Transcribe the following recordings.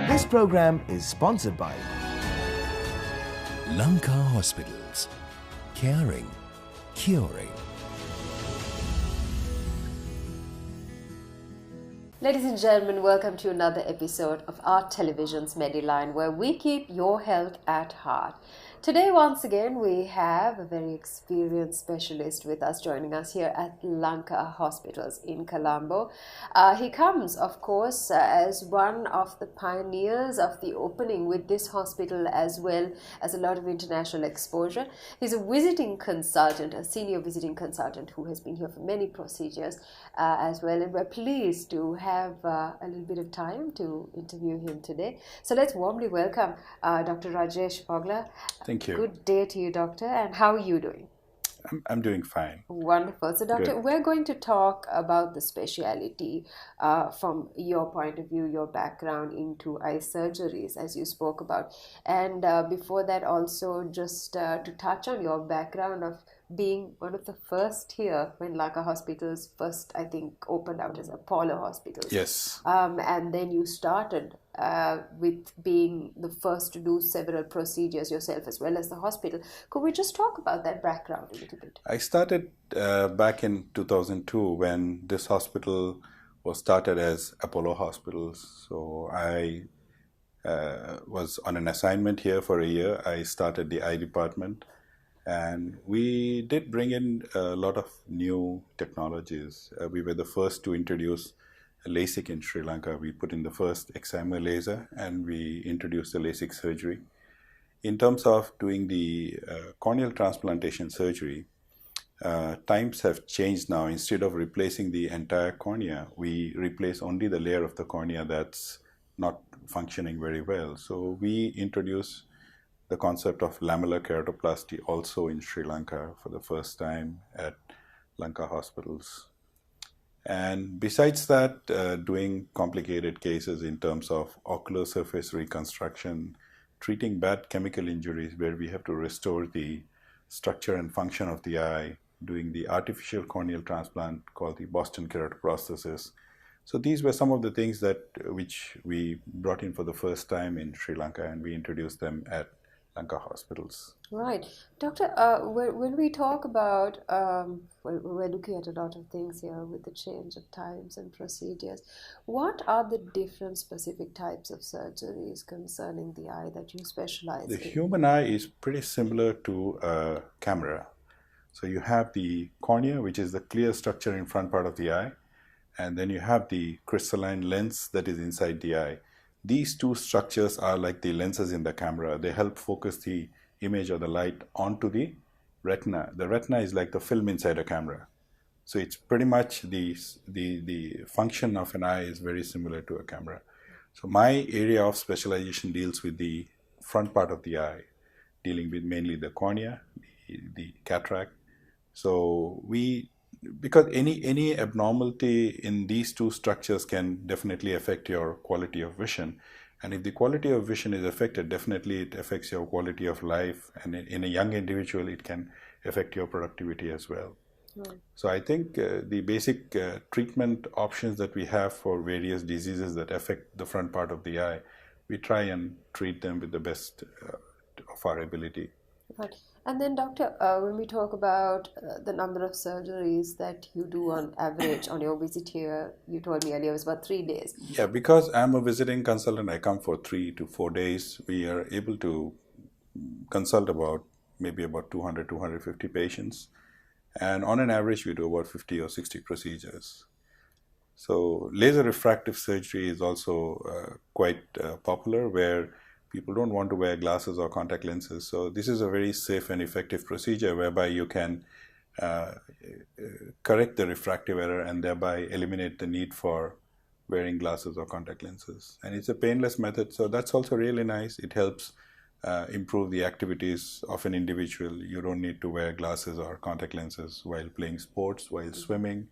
This program is sponsored by Lanka Hospitals. Caring, curing. Ladies and gentlemen, welcome to another episode of our television's Mediline, where we keep your health at heart. Today, once again, we have a very experienced specialist with us, joining us here at Lanka Hospitals in Colombo. He comes, of course, as one of the pioneers of the opening with this hospital, as well as a lot of international exposure. He's a visiting consultant, a senior visiting consultant who has been here for many procedures as well, and we're pleased to have a little bit of time to interview him today. So let's warmly welcome Dr. Rajesh Fogla. Thank you. Good day to you, doctor. And how are you doing? I'm doing fine. Wonderful. So, doctor, Good. we're going to talk about the speciality from your point of view, your background into eye surgeries, as you spoke about. And before that, also just to touch on your background of being one of the first here when Lanka Hospitals first, I think, opened out as Apollo Hospitals. Yes. And then you started with being the first to do several procedures yourself as well as the hospital. Could we just talk about that background a little bit? I started back in 2002 when this hospital was started as Apollo Hospitals. So I was on an assignment here for a year. I started the eye department. And we did bring in a lot of new technologies. We were the first to introduce LASIK in Sri Lanka. We put in the first excimer laser and we introduced the LASIK surgery. In terms of doing the corneal transplantation surgery, times have changed now. Instead of replacing the entire cornea, we replace only the layer of the cornea that's not functioning very well. So we introduced the concept of lamellar keratoplasty also in Sri Lanka for the first time at Lanka Hospitals. And besides that, doing complicated cases in terms of ocular surface reconstruction, treating bad chemical injuries where we have to restore the structure and function of the eye, doing the artificial corneal transplant called the Boston keratoprosthesis. So these were some of the things that which we brought in for the first time in Sri Lanka, and we introduced them at Lanka Hospitals. Right. Doctor, when we talk about, we're looking at a lot of things here with the change of times and procedures. What are the different specific types of surgeries concerning the eye that you specialize in? The human eye is pretty similar to a camera. So you have the cornea, which is the clear structure in front part of the eye, and then you have the crystalline lens that is inside the eye. These two structures are like the lenses in the camera. They help focus the image or the light onto the retina. The retina is like the film inside a camera. So it's pretty much the function of an eye is very similar to a camera. So my area of specialization deals with the front part of the eye, dealing with mainly the cornea, the cataract. So because any abnormality in these two structures can definitely affect your quality of vision. And if the quality of vision is affected, definitely it affects your quality of life. And in a young individual, it can affect your productivity as well. Right. So I think the basic treatment options that we have for various diseases that affect the front part of the eye, we try and treat them with the best of our ability. Right. And then, doctor, when we talk about the number of surgeries that you do on average on your visit here, you told me earlier it was about 3 days. Yeah, because I'm a visiting consultant, I come for 3 to 4 days. We are able to consult maybe about 200, 250 patients. And on an average, we do about 50 or 60 procedures. So laser refractive surgery is also quite popular, where people don't want to wear glasses or contact lenses. So this is a very safe and effective procedure whereby you can correct the refractive error and thereby eliminate the need for wearing glasses or contact lenses. And it's a painless method, so that's also really nice. It helps improve the activities of an individual. You don't need to wear glasses or contact lenses while playing sports, while swimming.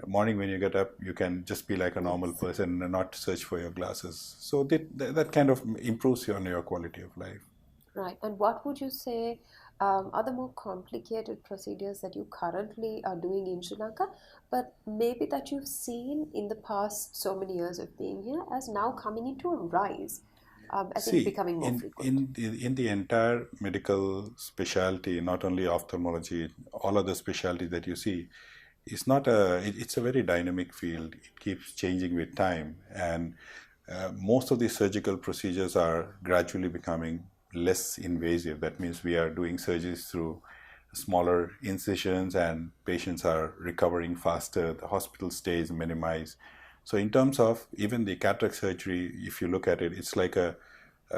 Morning when you get up, you can just be like a normal person and not search for your glasses. So that kind of improves your quality of life. Right. And what would you say are the more complicated procedures that you currently are doing in Sri Lanka, but maybe that you've seen in the past so many years of being here as now coming into a rise, as in See, becoming more frequent? in the entire medical specialty, not only ophthalmology, all other specialties that you see, it's a very dynamic field. It keeps changing with time, and most of these surgical procedures are gradually becoming less invasive. That means we are doing surgeries through smaller incisions, and patients are recovering faster. The hospital stays minimized. So in terms of even the cataract surgery, if you look at it, it's like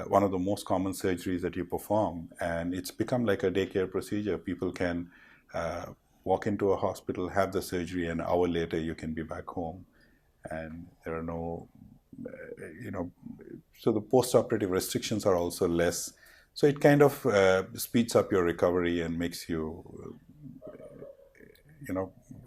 one of the most common surgeries that you perform, and it's become like a daycare procedure. People can walk into a hospital, have the surgery, and an hour later you can be back home, and there are no, so the post-operative restrictions are also less. So it kind of speeds up your recovery and makes you,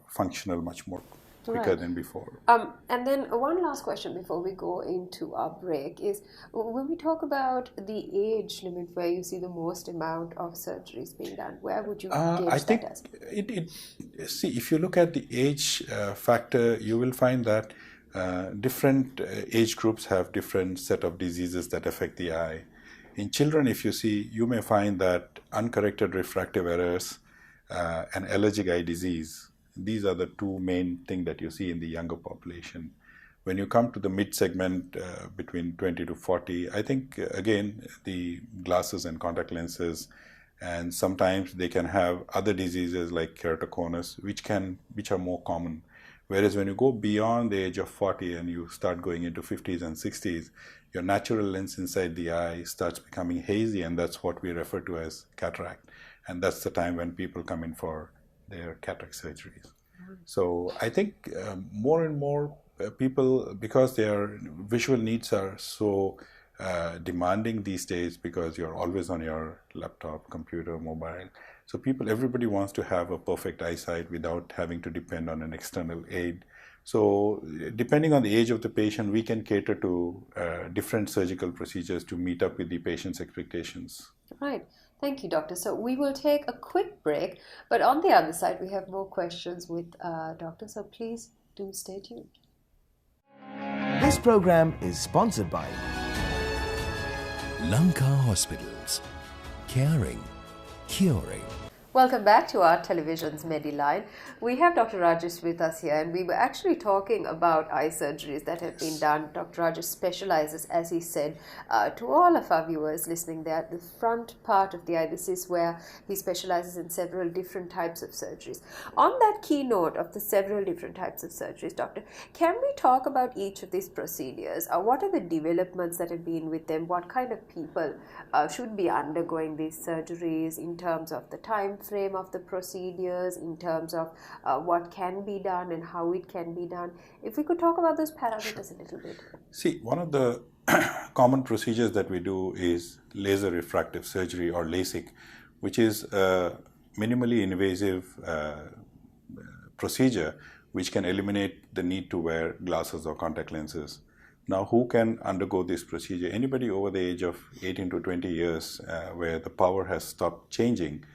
functional much more quicker Right. than before. And then one last question before we go into our break is, when we talk about the age limit where you see the most amount of surgeries being done, where would you I gauge think that as? see, if you look at the age factor, you will find that different age groups have different set of diseases that affect the eye. In children, if you see, you may find that uncorrected refractive errors and allergic eye disease, these are the two main things that you see in the younger population. When you come to the mid segment between 20 to 40, I think again the glasses and contact lenses, and sometimes they can have other diseases like keratoconus, which are more common. Whereas when you go beyond the age of 40 and you start going into 50s and 60s, your natural lens inside the eye starts becoming hazy, and that's what we refer to as cataract. And that's the time when people come in for their cataract surgeries. So I think more and more people, because their visual needs are so demanding these days, because you're always on your laptop, computer, mobile. So everybody wants to have a perfect eyesight without having to depend on an external aid. So depending on the age of the patient, we can cater to different surgical procedures to meet up with the patient's expectations. Right. Thank you, Doctor. So we will take a quick break, but on the other side, we have more questions with Doctor. So please do stay tuned. This program is sponsored by Lanka Hospitals. Caring, curing. Welcome back to our television's Mediline. We have Dr. Rajesh with us here, and we were actually talking about eye surgeries that have been done. Dr. Rajesh specializes, as he said, to all of our viewers listening there, at the front part of the eye. This is where he specializes in several different types of surgeries. On that keynote of the several different types of surgeries, Doctor, can we talk about each of these procedures? What are the developments that have been with them? What kind of people should be undergoing these surgeries in terms of the time frame of the procedures, in terms of what can be done and how it can be done? If we could talk about those parameters a little bit. See, one of the common procedures that we do is laser refractive surgery, or LASIK, which is a minimally invasive procedure which can eliminate the need to wear glasses or contact lenses. Now, who can undergo this procedure? Anybody over the age of 18 to 20 years where the power has stopped changing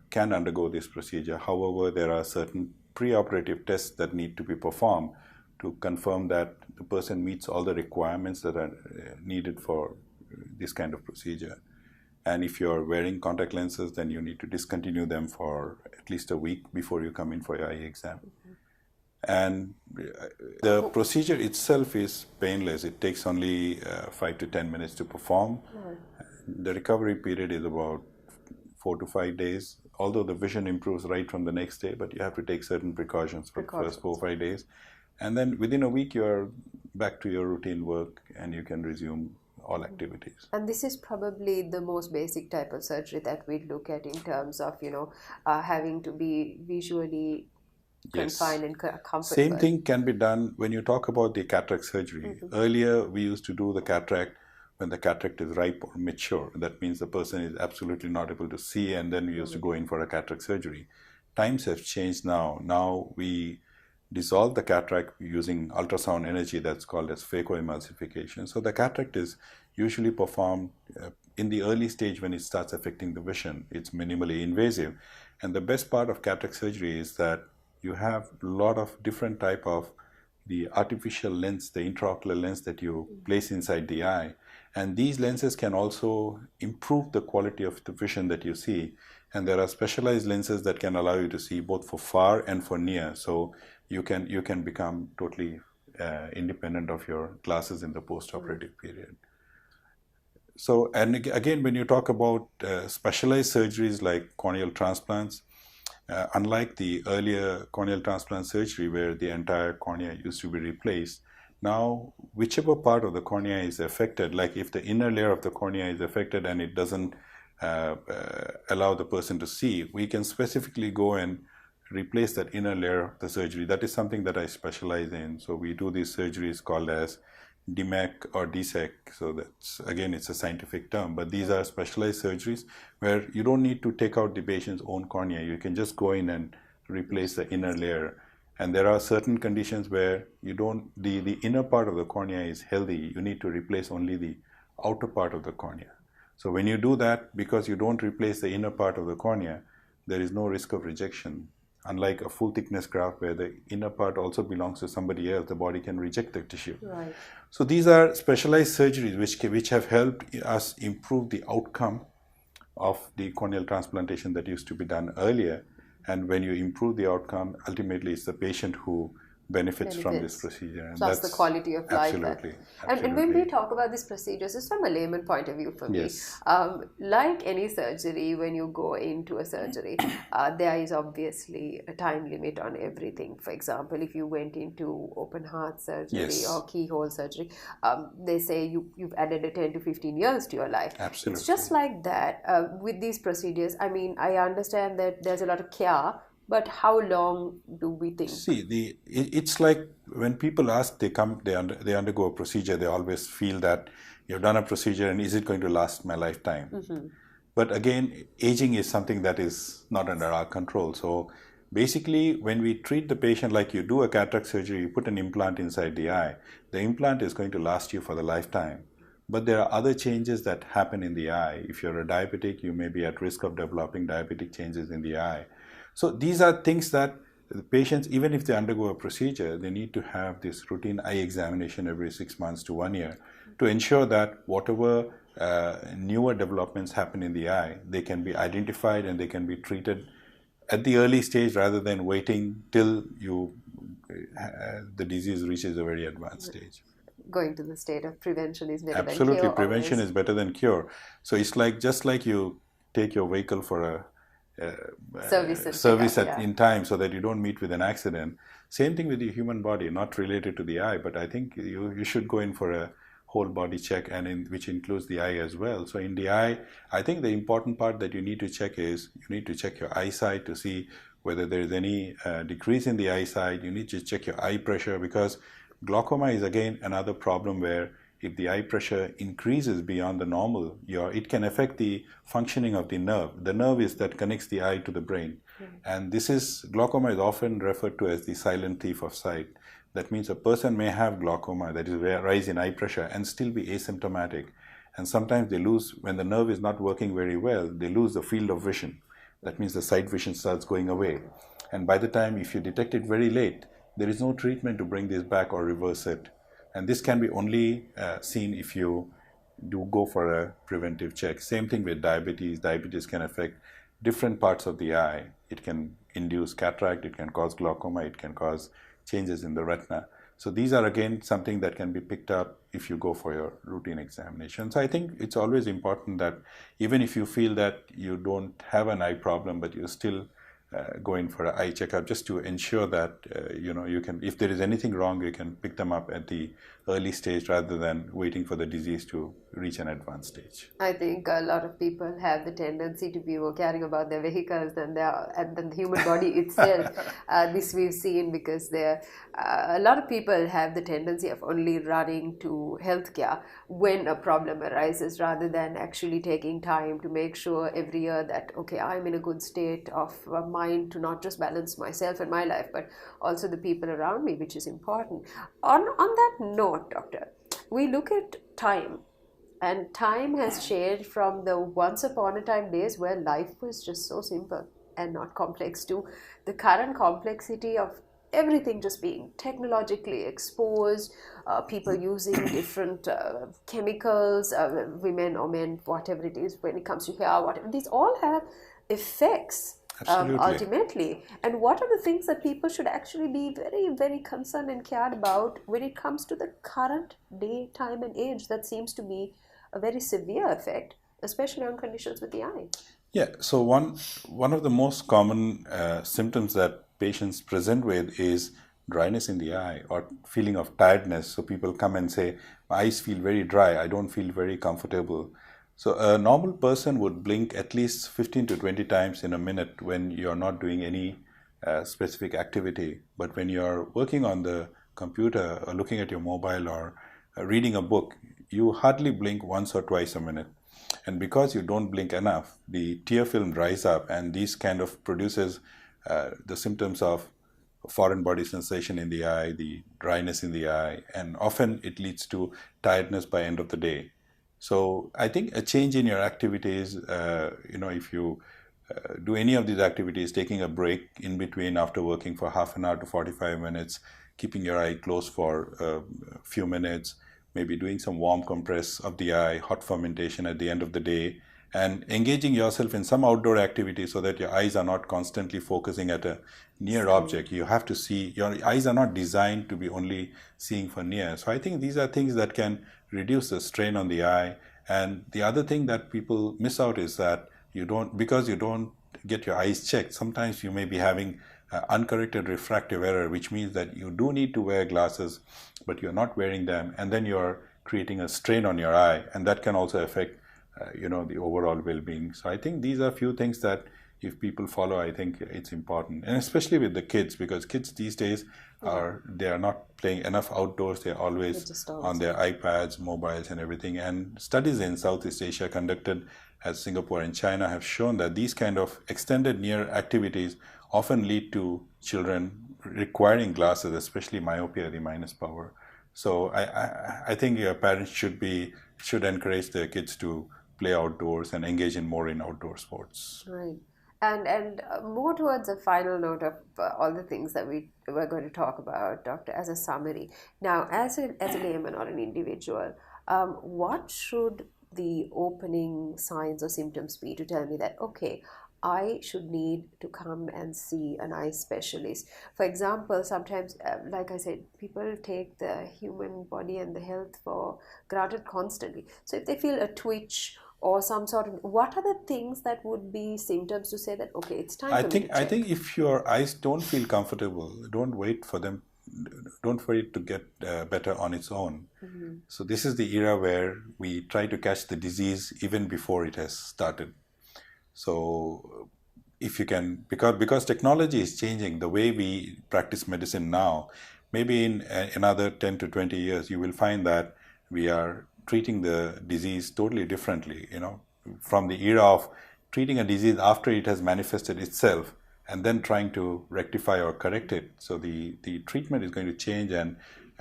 can undergo this procedure. However, there are certain preoperative tests that need to be performed to confirm that the person meets all the requirements that are needed for this kind of procedure. And if you're wearing contact lenses, then you need to discontinue them for at least a week before you come in for your eye exam. And the procedure itself is painless. It takes only 5 to 10 minutes to perform. The recovery period is about 4 to 5 days, although the vision improves right from the next day, but you have to take certain precautions for the first 4 or 5 days. And then within a week, you're back to your routine work and you can resume all activities. And this is probably the most basic type of surgery that we look at in terms of, having to be visually confined and comfortable. Same thing can be done when you talk about the cataract surgery. Earlier, we used to do the cataract when the cataract is ripe or mature. That means the person is absolutely not able to see, and then we used to go in for a cataract surgery. Times have changed now. Now we dissolve the cataract using ultrasound energy that's called as phacoemulsification. So the cataract is usually performed in the early stage when it starts affecting the vision. It's minimally invasive. And the best part of cataract surgery is that you have a lot of different type of the artificial lens, the intraocular lens that you place inside the eye. And these lenses can also improve the quality of the vision that you see. And there are specialized lenses that can allow you to see both for far and for near. So you can become totally independent of your glasses in the post-operative period. So, and again, when you talk about specialized surgeries like corneal transplants, unlike the earlier corneal transplant surgery where the entire cornea used to be replaced, now whichever part of the cornea is affected, like if the inner layer of the cornea is affected and it doesn't allow the person to see, we can specifically go and replace that inner layer of the surgery. That is something that I specialize in. So we do these surgeries called as DMEC or DSEC. So that's, again, it's a scientific term, but these are specialized surgeries where you don't need to take out the patient's own cornea. You can just go in and replace the inner layer. And there are certain conditions where you don't, the inner part of the cornea is healthy. You need to replace only the outer part of the cornea. So when you do that, because you don't replace the inner part of the cornea, there is no risk of rejection. Unlike a full thickness graft where the inner part also belongs to somebody else, the body can reject the tissue. Right. So these are specialized surgeries which have helped us improve the outcome of the corneal transplantation that used to be done earlier. And when you improve the outcome, ultimately it's the patient who benefits from this procedure. And plus that's the quality of life. Absolutely. And when we talk about these procedures, just from a layman point of view for me, Yes. like any surgery, when you go into a surgery, there is obviously a time limit on everything. For example, if you went into open heart surgery Yes. or keyhole surgery, they say you've added a 10 to 15 years to your life. Absolutely. It's just like that with these procedures. I mean, I understand that there's a lot of care, but how long do we think? See, it's like when people ask, they undergo a procedure, they always feel that you've done a procedure and is it going to last my lifetime? Mm-hmm. But again, aging is something that is not under our control. So basically, when we treat the patient like you do a cataract surgery, you put an implant inside the eye, the implant is going to last you for the lifetime. But there are other changes that happen in the eye. If you're a diabetic, you may be at risk of developing diabetic changes in the eye. So these are things that the patients, even if they undergo a procedure, they need to have this routine eye examination every 6 months to 1 year to ensure that whatever newer developments happen in the eye, they can be identified and they can be treated at the early stage rather than waiting till the disease reaches a very advanced stage. Going to the state of prevention is better Absolutely, than cure. prevention always. is better than cure. So it's like just like you take your vehicle for a service in time so that you don't meet with an accident. Same thing with the human body, not related to the eye, but I think you should go in for a whole body check, and which includes the eye as well. So in the eye, I think the important part that you need to check is you need to check your eyesight to see whether there is any decrease in the eyesight. You need to check your eye pressure, because glaucoma is again another problem where if the eye pressure increases beyond the normal, it can affect the functioning of the nerve. The nerve is that connects the eye to the brain. And glaucoma is often referred to as the silent thief of sight. That means a person may have glaucoma, that is a rise in eye pressure, and still be asymptomatic. And sometimes they lose, when the nerve is not working very well, they lose the field of vision. That means the sight vision starts going away. And by the time, if you detect it very late, there is no treatment to bring this back or reverse it. And this can be only seen if you do go for a preventive check. Same thing with diabetes. Diabetes can affect different parts of the eye. It can induce cataract, it can cause glaucoma, it can cause changes in the retina. So these are again something that can be picked up if you go for your routine examination. So I think it's always important that even if you feel that you don't have an eye problem, but you're still going for an eye checkup, just to ensure that you can, if there is anything wrong, you can pick them up at the early stage rather than waiting for the disease to reach an advanced stage. I think a lot of people have the tendency to be more caring about their vehicles than than the human body itself. This we've seen because a lot of people have the tendency of only running to healthcare when a problem arises, rather than actually taking time to make sure every year that, okay, I'm in a good state of mind to not just balance myself and my life, but also the people around me, which is important. On that note, doctor, we look at time. And time has changed from the once upon a time days where life was just so simple and not complex to the current complexity of everything just being technologically exposed, people using different chemicals, women or men, whatever it is, when it comes to hair, whatever. These all have effects. Ultimately. And what are the things that people should actually be very, very concerned and cared about when it comes to the current day, time, and age that seems to be a very severe effect, especially on conditions with the eye? Yeah, so one of the most common symptoms that patients present with is dryness in the eye or feeling of tiredness. So people come and say, my eyes feel very dry, I don't feel very comfortable. So a normal person would blink at least 15 to 20 times in a minute when you're not doing any specific activity. But when you're working on the computer or looking at your mobile or reading a book, you hardly blink once or twice a minute. And because you don't blink enough, the tear film dries up, and this kind of produces the symptoms of foreign body sensation in the eye, the dryness in the eye, and often it leads to tiredness by end of the day. So I think a change in your activities, if you do any of these activities, taking a break in between after working for half an hour to 45 minutes, keeping your eye closed for a few minutes, maybe doing some warm compress of the eye, hot fermentation at the end of the day, and engaging yourself in some outdoor activity so that your eyes are not constantly focusing at a near object. You have to see, your eyes are not designed to be only seeing for near. So I think these are things that can reduce the strain on the eye. And the other thing that people miss out is that because you don't get your eyes checked, sometimes you may be having uncorrected refractive error, which means that you do need to wear glasses, but you're not wearing them, and then you're creating a strain on your eye, and that can also affect the overall well-being. So I think these are a few things that if people follow, I think it's important, and especially with the kids, because kids these days they are not playing enough outdoors. They're always on their iPads, mobiles, and everything. And studies in Southeast Asia conducted at Singapore and China have shown that these kind of extended near activities often lead to children requiring glasses, especially myopia, the minus power. So I think your parents should encourage their kids to play outdoors and engage more in outdoor sports. Right. And more towards a final note of all the things that we were going to talk about, Doctor, as a summary. Now, as a layman or an individual, what should the opening signs or symptoms be to tell me that, okay, I should need to come and see an eye specialist? For example, sometimes, like I said, people take the human body and the health for granted constantly. So if they feel a twitch or some sort of, what are the things that would be symptoms to say that, okay, it's time for me to check? I think if your eyes don't feel comfortable, don't wait for them. Don't for it to get better on its own. Mm-hmm. So this is the era where we try to catch the disease even before it has started. So if you can, because technology is changing the way we practice medicine now, maybe in another 10 to 20 years, you will find that we are treating the disease totally differently, from the era of treating a disease after it has manifested itself and then trying to rectify or correct it. So the treatment is going to change, and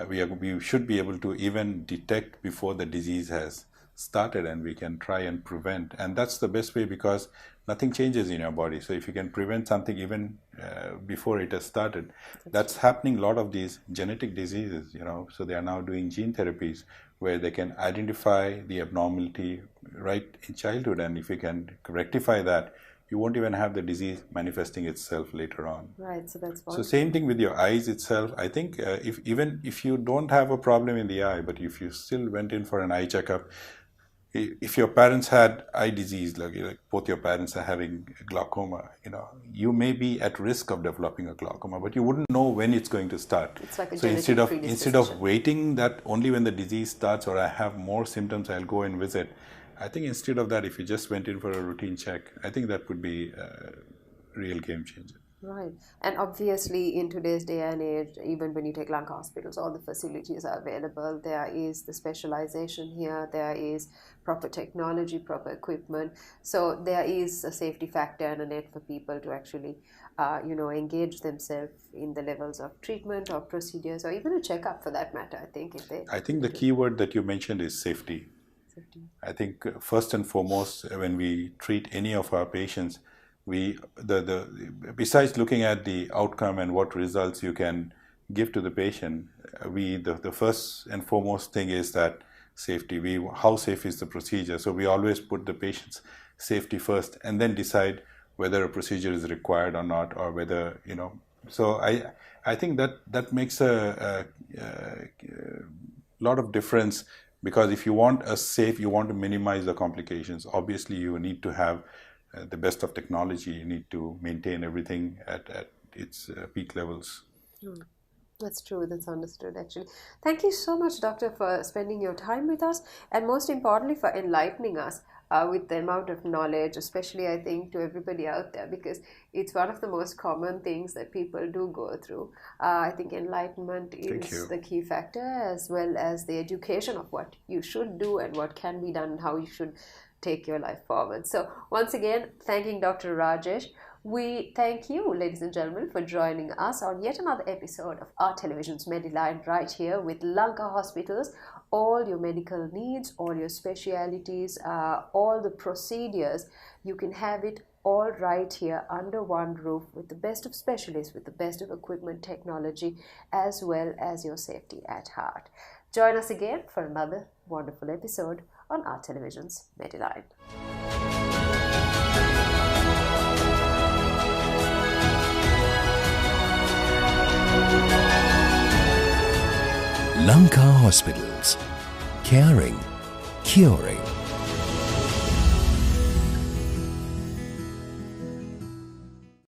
we should be able to even detect before the disease has started, and we can try and prevent. And that's the best way, because nothing changes in your body. So if you can prevent something even before it has started, that's happening. A lot of these genetic diseases, so they are now doing gene therapies where they can identify the abnormality right in childhood, and if you can rectify that, you won't even have the disease manifesting itself later on. Right, so that's wonderful. So same thing with your eyes itself. I think if you don't have a problem in the eye, but if you still went in for an eye checkup, if your parents had eye disease, like both your parents are having glaucoma, you may be at risk of developing a glaucoma, but you wouldn't know when it's going to start. It's like a So genetic instead of predisposition. waiting that only when the disease starts or I have more symptoms, I'll go and visit. I think instead of that, if you just went in for a routine check, I think that would be a real game changer. Right. And obviously, in today's day and age, even when you take Lanka hospitals, all the facilities are available. There is the specialization here, there is proper technology, proper equipment. So there is a safety factor and a net for people to actually, engage themselves in the levels of treatment or procedures or even a checkup for that matter, I think. I think the key word that you mentioned is safety. Safety. I think first and foremost, when we treat any of our patients, besides looking at the outcome and what results you can give to the patient, the first and foremost thing is that safety. How safe is the procedure? So we always put the patient's safety first, and then decide whether a procedure is required or not, or whether So I think that makes a lot of difference, because if you want you want to minimize the complications. Obviously, you need to have the best of technology. You need to maintain everything at its peak levels. That's true. That's understood, actually. Thank you so much, Doctor, for spending your time with us, and most importantly, for enlightening us with the amount of knowledge, especially, I think, to everybody out there, because it's one of the most common things that people do go through. I think enlightenment is the key factor, as well as the education of what you should do and what can be done and how you should take your life forward. So once again, thanking Dr. Rajesh. We thank you, ladies and gentlemen, for joining us on yet another episode of our television's Mediline, right here with Lanka Hospitals. All your medical needs, all your specialities, all the procedures, you can have it all right here under one roof with the best of specialists, with the best of equipment, technology, as well as your safety at heart. Join us again for another wonderful episode on our television's Mediline. Lanka Hospitals. Caring, curing.